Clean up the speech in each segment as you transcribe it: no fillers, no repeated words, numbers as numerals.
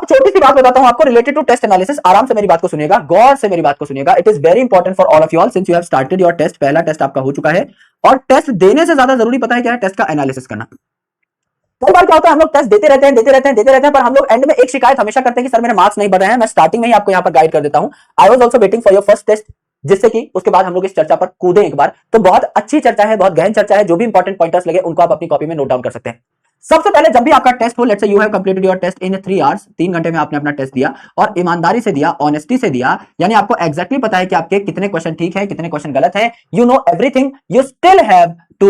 अब छोटी सी बात बताता हूं आपको रिलेटेड टू टेस्ट एनालिसिस। आराम से मेरी बात को सुनिएगा, गौर से मेरी बात को सुनिएगा। It is very important for all of you all since you have started your test. पहला टेस्ट आपका हो चुका है और टेस्ट देने से ज्यादा जरूरी पता है क्या है? टेस्ट का एनालिसिस करना। कई बार क्या होता है, हम लोग टेस्ट देते रहते हैं, पर हम लोग एंड में एक शिकायत हमेशा करते हैं कि सर मेरे मार्क्स नहीं बढ़ रहे हैं। मैं स्टार्टिंग में ही आपको यहां पर गाइड कर देता हूं। I was also waiting for your first test, जिससे कि उसके बाद हम लोग इस चर्चा पर कूदें एक बार। तो बहुत अच्छी चर्चा है, बहुत गहन चर्चा है। जो भी इंपॉर्टेंट पॉइंटर्स लगे उनको आप अपनी कॉपी में नोट डाउन कर सकते हैं। सबसे पहले जब भी आपका टेस्ट हो, let's say you have completed your test in 3 hours, 3 घंटे में आपने अपना टेस्ट दिया और ईमानदारी से दिया, ऑनेस्टी से दिया, यानी आपको एग्जैक्टली पता है कि आपके कितने क्वेश्चन ठीक है, कितने क्वेश्चन गलत है, you know everything, you still have to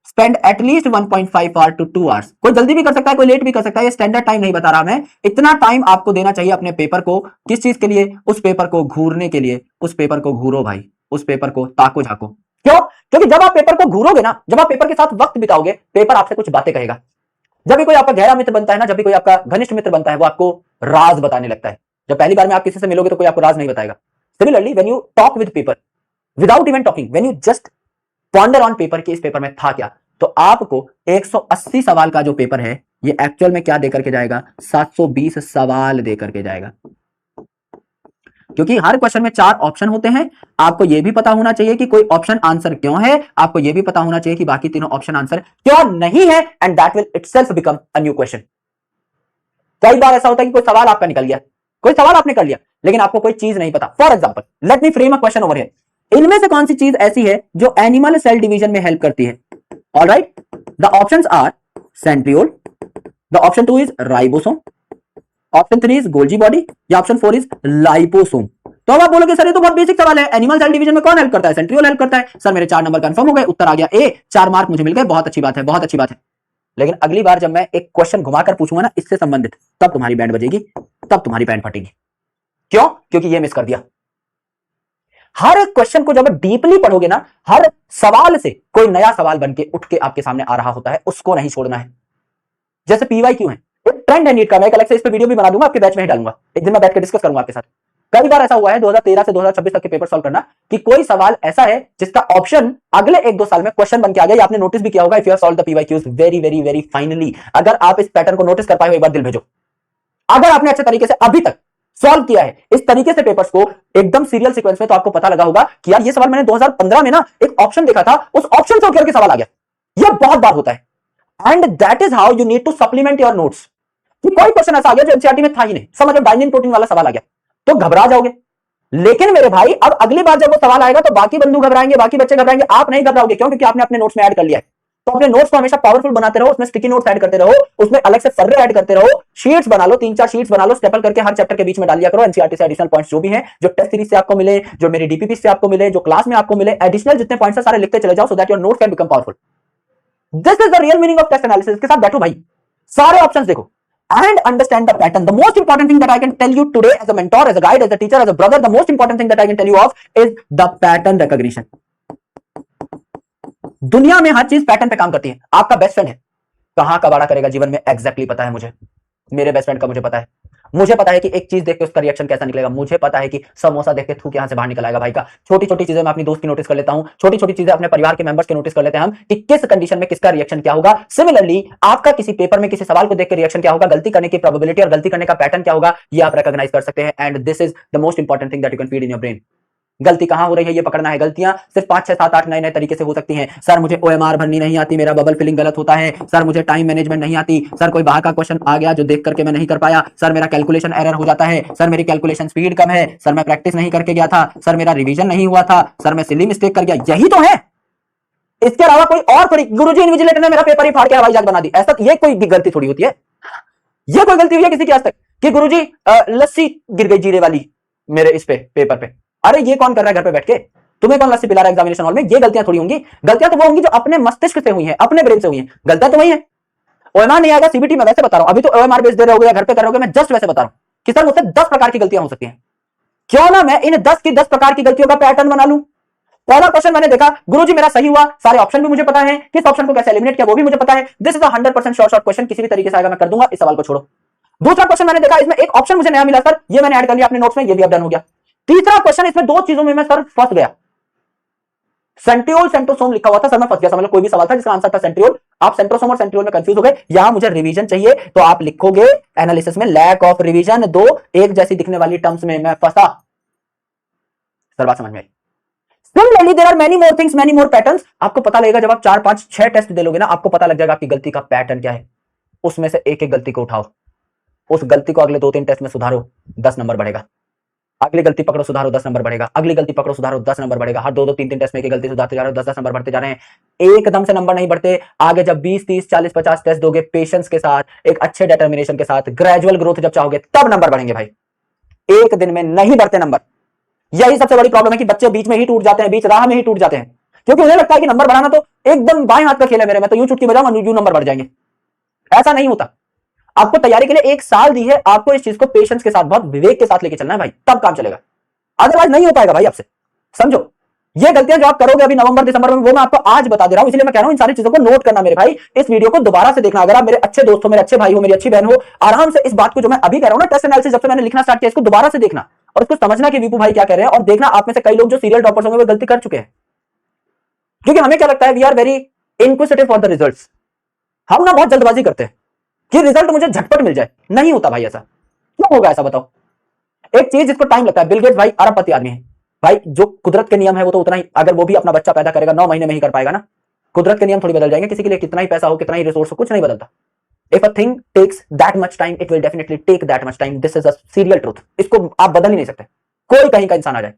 spend at least 1.5 hour to 2 hours. कोई जल्दी भी कर सकता है, कोई लेट भी कर सकता है, ये स्टैंडर्ड टाइम नहीं बता रहा मैं। इतना टाइम आपको देना चाहिए अपने पेपर को। किस चीज के लिए? उस पेपर को घूरने के लिए। उस पेपर को घूरो भाई, उस पेपर को ताको झाको। क्यों? क्योंकि जब आप पेपर को घूरोगे ना, जब आप पेपर के साथ वक्त बिताओगे, पेपर आपसे कुछ बातें कहेगा। जब भी कोई आपका गहरा मित्र बनता है ना, जब भी कोई आपका घनिष्ठ मित्र बनता है, वो आपको राज बताने लगता है। जब पहली बार में आप किसी से मिलोगे तो कोई आपको राज नहीं बताएगा। Similarly when you talk with paper without even talking, when you just ponder on paper कि इस पेपर में था क्या, तो आपको 180 सवाल का जो पेपर है ये एक्चुअल में क्या देकर के जाएगा? 720 सवाल देकर के जाएगा। क्योंकि हर क्वेश्चन में 4 ऑप्शन होते हैं। आपको यह भी पता होना चाहिए कि कोई ऑप्शन आंसर क्यों है, आपको यह भी पता होना चाहिए कि बाकी तीनों ऑप्शन आंसर क्यों नहीं है, and that will itself become a new question. कई बार ऐसा होता है कि कोई सवाल आपका निकल गया, कोई सवाल आपने कर लिया, लेकिन आपको कोई चीज नहीं पता। For example, let me frame a question over here. इनमें से कौन सी चीज ऐसी है जो एनिमल सेल डिवीजन में हेल्प करती है? Alright, the options are centriole, the option 2 is ribosome, option 3 is Golgi body, या ऑप्शन 4 इज लाइपोसोम। तो अब आप बोलोगे सर ये तो बहुत बेसिक सवाल है, एनिमल सेल डिवीजन में कौन हेल्प करता है? सेंट्रियोल हेल्प करता है। सर मेरे 4 नंबर कंफर्म हो गए, उत्तर आ गया ए, 4 मार्क मुझे मिल गए, बहुत अच्छी बात है, बहुत अच्छी बात है। लेकिन अगली बार जब मैं एक क्वेश्चन घुमाकर पूछूंगा ना इससे संबंधित, तब तुम्हारी बैंड बजेगी, तब तुम्हारी बैंड फटेगी। क्यों? क्योंकि ये मिस कर दिया। हर क्वेश्चन को जब डीपली पढ़ोगे ना, हर सवाल से कोई नया सवाल बन के उठ के आपके सामने आ रहा होता है, उसको नहीं छोड़ना है। जैसे पीवाईक्यू है, एक ट्रेंड है नीट का, मैं एक अलग से इस पे वीडियो भी बना दूंगा, आपके बैच में ही डालूंगा, एक दिन मैं बैठ के डिस्कस करूंगा आपके साथ। कई बार ऐसा हुआ है 2013 से 2026 तक के पेपर सॉल्व करना कि कोई सवाल ऐसा है जिसका ऑप्शन अगले 1-2 साल में क्वेश्चन बन के आ गया। आपने नोटिस भी किया होगा, if you have solved the PYQs very very very finally. अगर आप इस पैटर्न को नोटिस कर पाए हो, एक बार दिल भेजो। अगर आपने अच्छे तरीके से अभी तक सॉल्व किया है इस तरीके से पेपर्स को एकदम सीरियल सीक्वेंस में, तो आपको पता लगा होगा कि यार ये सवाल मैंने 2015 में ना एक ऑप्शन देखा था, उस ऑप्शन से उठ करके सवाल आ गया। यह बहुत बार होता है, and that is how you need to supplement your notes. कि कोई क्वेश्चन ऐसा आ गया जो एनसीईआरटी में था ही नहीं, समझ लो डाइनिन प्रोटीन वाला सवाल आ गया, तो घबरा जाओगे। लेकिन मेरे भाई अब अगली बार जब वो सवाल आएगा तो बाकी बंधु घबराएंगे, बाकी बच्चे घबराएंगे, आप नहीं घबराओगे। क्यों? क्योंकि आपने अपने नोट्स में ऐड कर लिया है। तो अपने नोट्स को हमेशा पावरफुल बनाते रहो, उसमें स्टिकी नोट्स ऐड करते रहो, उसमें अलग से फर्रे ऐड करते रहो, शीट्स बना लो, 3-4 शीट्स बना लो, स्टेपल करके हर चैप्टर के बीच में डाल दिया करो। एनसीईआरटी से एडिशनल पॉइंट्स जो भी हैं, जो टेस्ट सीरीज से आपको मिले, जो मेरी डीपीपी से आपको मिले, जो क्लास में आपको मिले, एडिशनल जितने पॉइंट्स हैं सारे लिखते चले जाओ, so that your notes can become powerful. This is the real meaning of test analysis. इसके साथ बैठो भाई, सारे ऑप्शंस देखो and understand the pattern. The most important thing that I can tell you today as a mentor, as a guide, as a teacher, as a brother, the most important thing that I can tell you of is the pattern recognition. दुनिया में हर चीज pattern पे काम करती है। आपका best friend है, कहां कबाड़ा करेगा जीवन में एग्जैक्टली पता है मुझे। मेरे बेस्ट फ्रेंड का मुझे पता है। मुझे पता है कि एक चीज देख के उसका रिएक्शन कैसा निकलेगा। मुझे पता है कि समोसा देख के थूक यहां से बाहर निकल आएगा भाई का। छोटी छोटी चीजें मैं अपनी दोस्त की नोटिस कर लेता हूं, छोटी छोटी चीजें अपने परिवार के मेंबर्स के नोटिस कर लेते हैं हम कि किस कंडीशन में किसका रिएक्शन क्या होगा। सिमिलरली आपका किसी पेपर में किसी सवाल को देख के रिएक्शन क्या होगा, गलती करने की प्रोबेबिलिटी और गलती करने का पैटर्न क्या होगा, ये आप रिकॉग्नाइज कर सकते हैं। And this is the most important thing that you can feed in your brain. गलती कहां हो रही है ये पकड़ना है। गलतियां सिर्फ 5, 6, 7, 8 नए तरीके से हो सकती हैं। सर मुझे ओएमआर भरनी नहीं आती, मेरा बबल फिलिंग गलत होता है, सर मुझे टाइम मैनेजमेंट नहीं आती, सर कोई बाहर का क्वेश्चन आ गया जो देख करके मैं नहीं कर पाया, सर मेरा कैलकुलेशन एरर हो जाता है, सर मेरी कैलकुलेशन स्पीड कम है, सर मैं प्रैक्टिस नहीं करके गया था, सर मेरा रिवीजन नहीं हुआ था, सर मैं सिली मिस्टेक कर गया। यही तो है, इसके अलावा कोई और थोड़ी। गुरुजी इन्विजिलेटर ने मेरा पेपर ही फाड़ के हवाई जहाज बना दी, ऐसा ये कोई गलती थोड़ी होती है। ये कोई गलती हुई है किसी की आज तक कि गुरुजी लस्सी गिर गई जीरे वाली मेरे इस पे पेपर पे? अरे ये कौन कर रहा है घर पे बैठ के? तुम्हें कौन लस्सी पिला रहा है एग्जामिनेशन हॉल में? ये गलतियां थोड़ी होंगी। गलतियां तो वो होंगी जो अपने मस्तिष्क से हुई हैं, अपने ब्रेन से हुई हैं। गलतियां तो वही है। ओएमआर नहीं आएगा सीबीटी में, वैसे बता रहा हूं। अभी तो ओएमआर बेच दे रहे होगे या घर पे कर रहे होगे, मैं जस्ट वैसे बता रहा हूं कि सर मुझसे 10 प्रकार की गलतियां हो सकती हैं। क्यों ना मैं इन 10 की 10 प्रकार की गलतियों का पैटर्न बना लूं। पहला क्वेश्चन मैंने देखा, गुरुजी मेरा सही हुआ, सारे ऑप्शन भी मुझे पता है, किस ऑप्शन को कैसे एलिमिनेट किया वो भी मुझे पता है। दिस इज 100% शॉर्ट क्वेश्चन, किसी भी तरीके से आएगा मैं कर दूंगा, इस सवाल को छोड़ो। दूसरा क्वेश्चन मैंने देखा, इसमें एक ऑप्शन मुझे नया मिला सर, ये मैंने ऐड कर लिया अपने नोट्स में, ये भी अब डन हो गया। तीसरा क्वेश्चन, इसमें 2 चीजों में मैं सर फंस गया। सेंट्रियोल सेंट्रोसोम लिखा हुआ था सर, मैं फंस गया, समझ लो कोई भी सवाल था जिसका आंसर था सेंट्रियोल, आप सेंट्रोसोम और सेंट्रियोल में कंफ्यूज हो गए। यहां मुझे रिवीजन चाहिए तो आप लिखोगे एनालिसिस में लैक ऑफ रिवीजन, दो एक जैसी दिखने वाली टर्म्स में मैं फंसा। सर बात समझ में आई? Similarly there are many more things, many more patterns. आपको पता लगेगा जब आप 4 5 6 टेस्ट दे लोगे ना, आपको पता लग जाएगा आपकी गलती का पैटर्न क्या है। उसमें से एक एक गलती को उठाओ, उस गलती को अगले 2 3 टेस्ट में सुधारो, 10 नंबर बढ़ेगा। अगली गलती पकड़ो सुधारो, 10 नंबर बढ़ेगा। अगली गलती पकड़ो सुधारो, 10 नंबर बढ़ेगा। हर 2 2 3 3 टेस्ट में एक गलती सुधारते जा रहे हो, 10 10 नंबर बढ़ते जा रहे हैं। एकदम से नंबर नहीं बढ़ते। आगे जब 20 30 40 50 टेस्ट दोगे पेशेंस के साथ, एक अच्छे डिटर्मिनेशन के साथ, ग्रेजुअल ग्रोथ जब चाहोगे तब नंबर बढ़ेंगे भाई। एक दिन में नहीं बढ़ते नंबर। यही सबसे बड़ी प्रॉब्लम है कि बच्चे बीच में ही टूट जाते हैं, बीच राह में ही टूट जाते हैं, क्योंकि उन्हें लगता है कि नंबर बढ़ाना तो एकदम बाएं हाथ का खेल है मेरे, मैं तो यूं चुटकी बजाऊंगा यूं नंबर बढ़ जाएंगे। ऐसा नहीं होता। आपको तैयारी के लिए 1 साल दी है, आपको इस चीज को पेशेंस के साथ, बहुत विवेक के साथ लेके चलना है भाई, तब काम चलेगा, अदरवाइज नहीं हो पाएगा भाई आपसे। समझो, ये गलतियां जो आप करोगे अभी नवंबर दिसंबर में, वो मैं आपको आज बता दे रहा हूं, इसलिए मैं कह रहा हूं इन सारी चीजों को नोट करना मेरे भाई। इस वीडियो को दोबारा से देखना, अगर आप मेरे अच्छे दोस्त हो, मेरे अच्छे भाई हो, मेरी अच्छी बहन हो, आराम से इस बात को जो मैं अभी कह रहा हूं ना, टेस्ट एनालिसिस जब से मैंने लिखना स्टार्ट किया, इसको दोबारा से देखना और उसको समझना कि वीपू भाई क्या कह रहे हैं, और देखना आप में से कई लोग जो सीरियल टॉपर्स होंगे वो गलती कर चुके हैं। क्योंकि हमें क्या लगता है, we are very inquisitive for the results. हम ना बहुत जल्दबाजी करते हैं कि रिजल्ट मुझे झटपट मिल जाए। नहीं होता भाई ऐसा। क्यों होगा ऐसा बताओ? एक चीज जिसको टाइम लगता है, बिल गेट्स भाई अरबपति आदमी है भाई, जो कुदरत के नियम है वो तो उतना ही, अगर वो भी अपना बच्चा पैदा करेगा 9 महीने में ही कर पाएगा ना। कुदरत के नियम थोड़ी बदल जाएंगे, किसी के लिए कितना ही पैसा हो, कितना ही रिसोर्स हो, कुछ नहीं बदलता। If a thing takes that much time, it will definitely take that much time. This is a serial truth, इसको आप बदल ही नहीं सकते, कोई कहीं का इंसान आ जाए।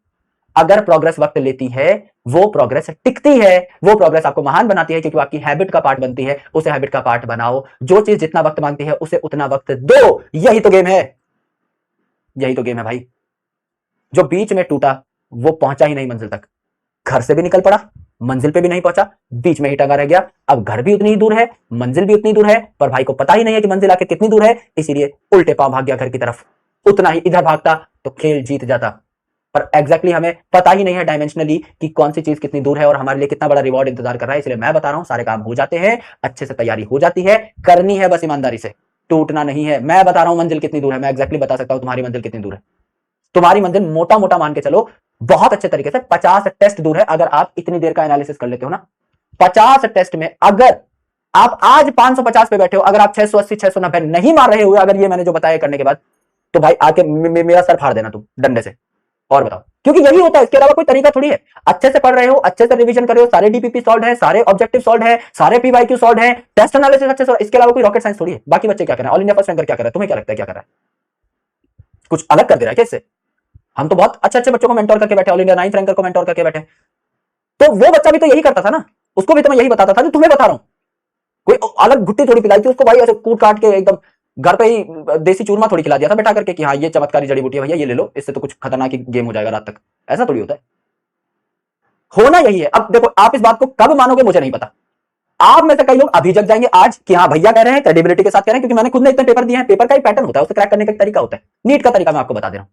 अगर प्रोग्रेस वक्त लेती है, वो प्रोग्रेस टिकती है, वो प्रोग्रेस आपको महान बनाती है, क्योंकि आपकी हैबिट का पार्ट बनती है। उसे हैबिट का पार्ट बनाओ, जो चीज जितना वक्त मांगती है उसे उतना वक्त दो। यही तो गेम है, यही तो गेम है भाई। जो बीच में टूटा वो पहुंचा ही नहीं मंजिल तक, घर से भी निकल पड़ा, मंजिल पे भी नहीं पहुंचा, बीच में ही टंगा रह गया। अब घर भी उतनी ही दूर है, मंजिल भी उतनी दूर है, पर भाई को पता ही नहीं है कि मंजिल आके कितनी दूर है, इसीलिए उल्टे पांव भाग गया घर की तरफ। उतना ही इधर भागता तो खेल जीत जाता, पर एग्जैक्टली हमें पता ही नहीं है डायमेंशनली कि कौन सी चीज कितनी दूर है और हमारे लिए कितना बड़ा रिवॉर्ड इंतजार कर रहा है। इसलिए मैं बता रहा हूं, सारे काम हो जाते हैं, अच्छे से तैयारी हो जाती है, करनी है बस ईमानदारी से, टूटना नहीं है। मैं बता रहा हूं मंजिल कितनी दूर है, मैं एग्जैक्टली बता सकता हूं तुम्हारी मंजिल कितनी दूर है। तुम्हारी मंजिल मोटा मोटा मान के चलो बहुत अच्छे तरीके से 50 टेस्ट दूर है, अगर आप इतनी देर का एनालिसिस कर लेते हो ना। 50 टेस्ट में अगर आप आज 550 पे बैठे हो, अगर आप 680 690 नहीं मार रहे हो, अगर ये मैंने जो बताया करने के बाद, तो भाई आके मेरा सर फाड़ देना तुम डंडे से, और बताओ। क्योंकि यही होता है, इसके अलावा कोई तरीका थोड़ी है। अच्छे से पढ़ रहे हो, अच्छे से रिवीजन कर रहे हो, सारे डीपीपी सॉल्व है, सारे ऑब्जेक्टिव सॉल्व है, सारे पीवाईक्यू सॉल्व है, टेस्ट एनालिसिस अच्छे से, इसके अलावा कोई रॉकेट साइंस थोड़ी है। बाकी बच्चे क्या कर रहे हैं, ऑल इंडिया फर्स्ट रैंकर क्या कर रहा है, तुम्हें क्या लगता है क्या कर रहा है? कुछ अलग कर दे रहा है क्या इससे? हम तो बहुत अच्छे अच्छे बच्चों को मेंटोर करके बैठे, ऑल इंडिया 9th रैंकर को मेंटोर करके बैठे। तो वो बच्चा भी तो यही करता था ना, उसको भी तो मैं यही बताता था जो तुम्हें बता रहा हूं। कोई अलग घुट्टी थोड़ी पिलाई थी उसको भाई, ऐसे कूट काट के एकदम घर पे ही देसी चूरमा थोड़ी खिला दिया था बैठा करके कि हाँ ये चमत्कारी जड़ी बूटी है भैया, ये ले लो, इससे तो कुछ खतरनाक ही गेम हो जाएगा रात तक। ऐसा थोड़ी होता है, होना यही है। अब देखो, आप इस बात को कब मानोगे मुझे नहीं पता। आप में से कई लोग अभी जग जाएंगे आज कि हाँ भैया कह रहे हैं, क्रेडिबिलिटी के साथ कह रहे हैं, क्योंकि मैंने खुद ने इतने पेपर दिए हैं। पेपर का ही पैटर्न होता है, उसे क्रैक करने का तरीका होता है। नीट का तरीका मैं आपको बता दे रहा हूं,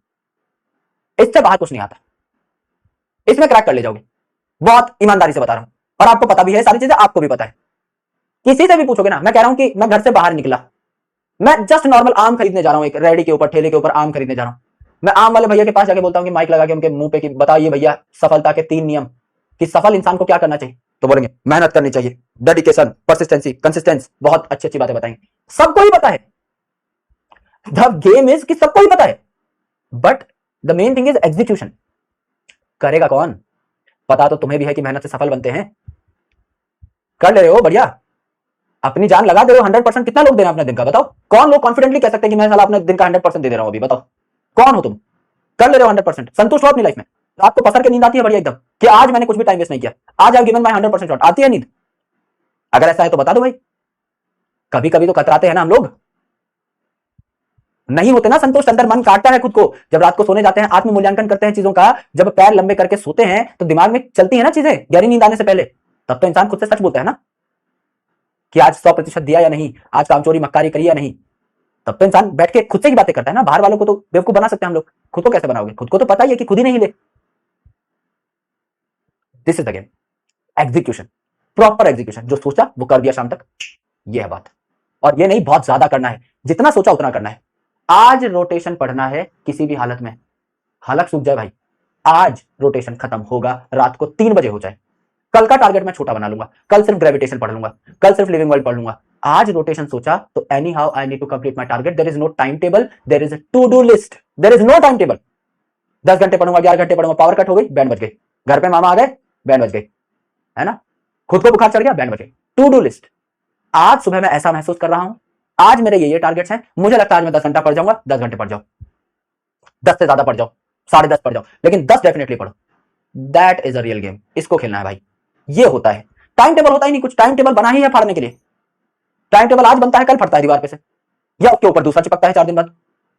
इससे बाहर कुछ नहीं आता, इसमें क्रैक कर ले जाओगे, बहुत ईमानदारी से बता रहा हूं। और आपको पता भी है सारी चीजें, आपको भी पता है। किसी से भी पूछोगे ना, मैं कह रहा हूं कि मैं घर से बाहर निकला, मैं जस्ट नॉर्मल आम खरीदने जा रहा हूं, एक रेडी के ऊपर, ठेले के ऊपर आम खरीदने जा रहा हूं। मैं आम वाले भैया के पास जाके बोलता हूं कि माइक लगा के उनके मुंह पे कि बताइए भैया सफलता के 3 नियम, कि सफल इंसान को क्या करना चाहिए। तो बोलेंगे मेहनत करनी चाहिए, डेडिकेशन, परसिस्टेंसी, कंसिस्टेंस, बहुत अच्छी अच्छी बातें बताएंगे। सबको ही पता है, द गेम इज कि सबको ही पता है, but the main thing is execution. करेगा कौन? पता तो तुम्हें भी है कि मेहनत से सफल बनते हैं, कर ले रहे हो बढ़िया, अपनी जान लगा दे रहे हो। 100% कितना लोग दे रहे हैं अपने दिन का, बताओ। कौन लोग कॉन्फिडेंटली कह सकते हैं कि मैं साला अपने दिन का 100% दे रहा हूं अभी, बताओ कौन हो तुम? कर ले रहे हो 100%, संतुष्ट हो अपनी लाइफ में? रात को पसर के नींद आती है बढ़िया एकदम कि आज मैंने कुछ भी टाइम वेस्ट नहीं किया, आज आई गिवन माय 100% शॉट, आती है नींद? अगर ऐसा है तो बता दो भाई। कभी कभी तो कतराते हैं ना हम लोग, नहीं होते ना संतुष्ट, अंदर मन काटता है खुद को। जब रात को सोने जाते हैं, आत्म मूल्यांकन करते हैं चीजों का, जब पैर लंबे करके सोते हैं तो दिमाग में चलती है ना चीजें गहरी नींद आने से पहले, तब तो इंसान खुद से सच बोलता है ना कि आज 100% दिया या नहीं, आज कामचोरी मक्कारी करी या नहीं। तब तो इंसान बैठ के खुद से ही बातें करता है ना। बाहर वालों को तो बेवकूफ बना सकते हैं हम लोग, खुद को कैसे बनाओगे? खुद को तो पता ही है कि खुद ही नहीं ले। This is the game, execution, proper execution. जो सोचा वो कर दिया शाम तक, ये है बात। और ये नहीं बहुत ज्यादा करना है, जितना सोचा उतना करना है। आज रोटेशन पढ़ना है किसी भी हालत में, हालत सूख जाए भाई, आज रोटेशन खत्म होगा, रात को 3 बजे हो जाए, कल का टारगेट मैं छोटा बना लूंगा, कल सिर्फ ग्रेविटेशन पढ़ लूंगा, कल सिर्फ लिविंग वर्ल्ड पढ़ लूंगा। आज रोटेशन सोचा तो anyhow I need to complete my target, there is no time table, there is a to do list, there is no time table. 10 घंटे पढ़ूंगा, 11 घंटे पढ़ूंगा, पावर कट हो गई, बैंड बज गई, घर पे मामा आ गए, बैंड बज गई, है ना, खुद को बुखार चढ़ गया, बैंड बज गई। To do list. आज सुबह मैं ऐसा महसूस कर रहा हूं, आज मेरे ये टारगेट्स हैं, मुझे लगता है आज मैं 10 घंटा पढ़ जाऊंगा, 10 घंटे पढ़ जाओ, 10 से ज्यादा पढ़ जाओ, 10:30 पढ़ जाओ, लेकिन 10 डेफिनेटली पढ़ो। That is a real game, इसको खेलना है भाई। ये होता है, टाइम टेबल होता ही नहीं कुछ, टाइम टेबल बना ही है फाड़ने के लिए। टाइम टेबल आज बनता है, कल फटता है दीवार पे से, या उसके ऊपर दूसरा चिपकता है 4 दिन बाद।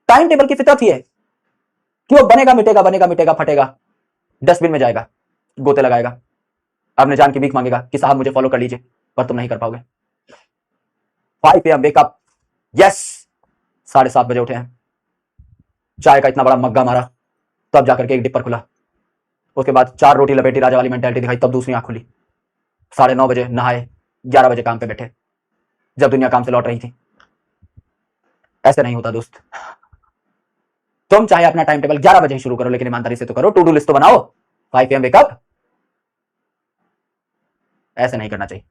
टाइम टेबल की फितरत ही है कि वो बनेगा मिटेगा, बनेगा मिटेगा, फटेगा, डस्टबिन में जाएगा, गोते लगाएगा, अपने जान की भीख मांगेगा कि साहब मुझे फॉलो कर लीजिए, पर तुम नहीं कर पाओगे। 5 PM वेकअप, यस, 7:30 बजे उठे हैं, चाय का इतना बड़ा मग्गा मारा, तब जाकर के एक डिपर खुला, उसके बाद 4 रोटी लपेटी, राजा वाली मेंटेलिटी दिखाई, तब दूसरी आंख खुली, 9:30 बजे नहाए, 11 बजे काम पे बैठे, जब दुनिया काम से लौट रही थी। ऐसे नहीं होता दोस्त। तुम चाहे अपना टाइम टेबल 11 बजे ही शुरू करो, लेकिन ईमानदारी से तो करो, टू डू लिस्ट तो बनाओ। 5 PM वेकअप, ऐसे नहीं करना चाहिए।